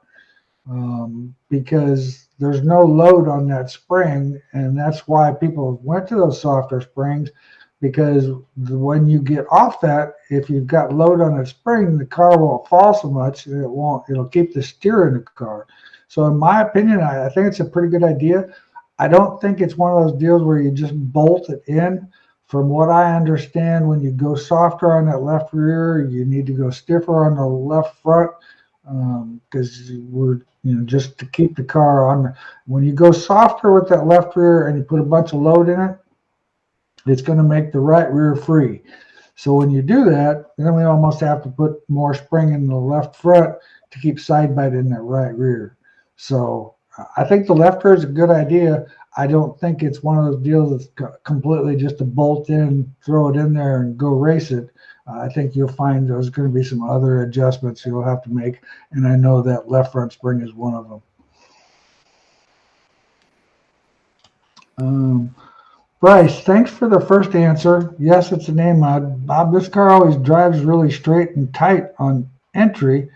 because there's no load on that spring, and that's why people went to those softer springs, because when you get off that, if you've got load on the spring, the car won't fall so much, and it'll keep the steer in the car. So in my opinion, I think it's a pretty good idea. I don't think it's one of those deals where you just bolt it in. From what I understand, when you go softer on that left rear, you need to go stiffer on the left front because we're, just to keep the car on. When you go softer with that left rear and you put a bunch of load in it, it's going to make the right rear free. So when you do that, then we almost have to put more spring in the left front to keep side bite in that right rear. So I think the left rear is a good idea. I don't think it's one of those deals that's completely just a bolt in, throw it in there, and go race it. I think you'll find there's going to be some other adjustments you'll have to make, and I know that left front spring is one of them. Bryce, thanks for the first answer. Yes, it's an A mod. Bob, this car always drives really straight and tight on entry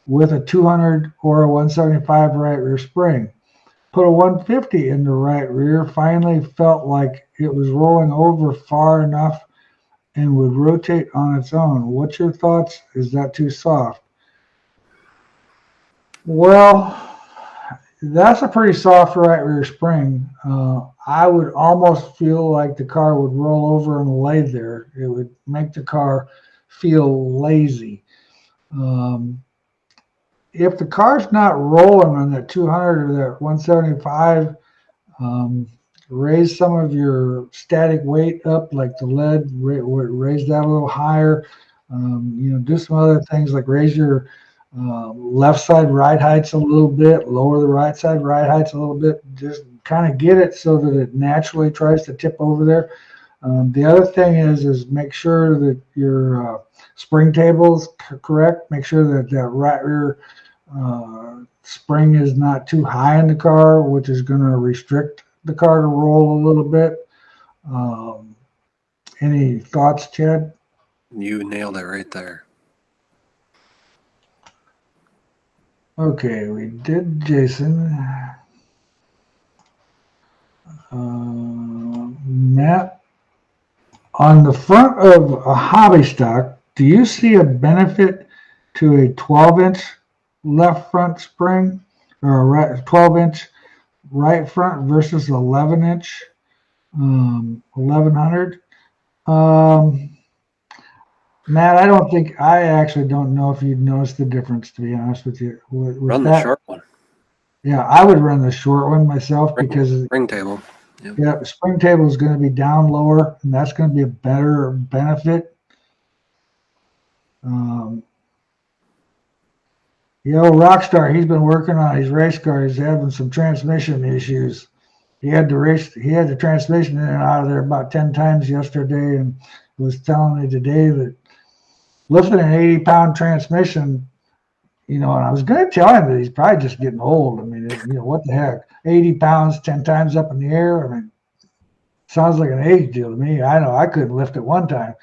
with a 200 or a 175 right rear spring. Put a 150 in the right rear, finally felt like it was rolling over far enough and would rotate on its own. What's your thoughts? Is that too soft? Well, that's a pretty soft right rear spring. I would almost feel like the car would roll over and lay there. It would make the car feel lazy. If the car's not rolling on that 200 or that 175, raise some of your static weight up, like the lead, raise that a little higher. Do some other things like raise your left side ride heights a little bit, lower the right side ride heights a little bit, just kind of get it so that it naturally tries to tip over there. The other thing is make sure that your spring table is correct. Make sure that that right rear spring is not too high in the car, which is going to restrict the car to roll a little bit. Any thoughts, Chad? You nailed it right there. Okay, we did Jason. Matt, on the front of a hobby stock, do you see a benefit to a 12-inch left front spring or a 12-inch right front versus 11-inch 1100? Matt, I actually don't know if you'd notice the difference, to be honest with you. Run the short one. Yeah, I would run the short one myself because spring table. Yep. Yeah, the spring table is going to be down lower, and that's going to be a better benefit. Rockstar, he's been working on his race car. He's having some transmission issues. He had the transmission in and out of there about 10 times yesterday, and was telling me today that lifting an 80-pound transmission, and I was going to tell him that he's probably just getting old. I mean, what the heck? 80 pounds, 10 times up in the air. I mean, sounds like an age deal to me. I know I couldn't lift it one time.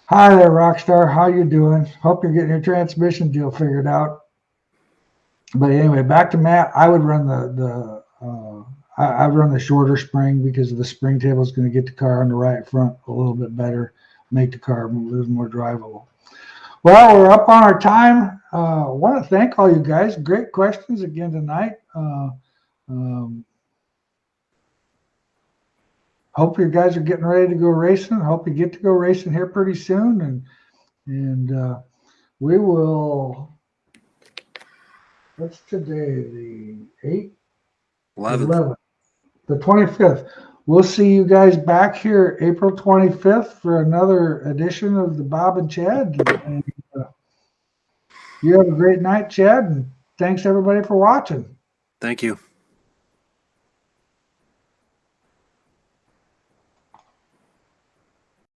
Hi there, Rockstar. How you doing? Hope you're getting your transmission deal figured out. But anyway, back to Matt. I would run I run the shorter spring because the spring table is going to get the car on the right front a little bit better, make the car a little more drivable. Well, we're up on our time. I want to thank all you guys. Great questions again tonight. Hope you guys are getting ready to go racing. Hope you get to go racing here pretty soon. And we will, what's today, the 8th? 11th. The 25th. We'll see you guys back here April 25th for another edition of the Bob and Chad. And, you have a great night, Chad, and thanks everybody for watching. Thank you.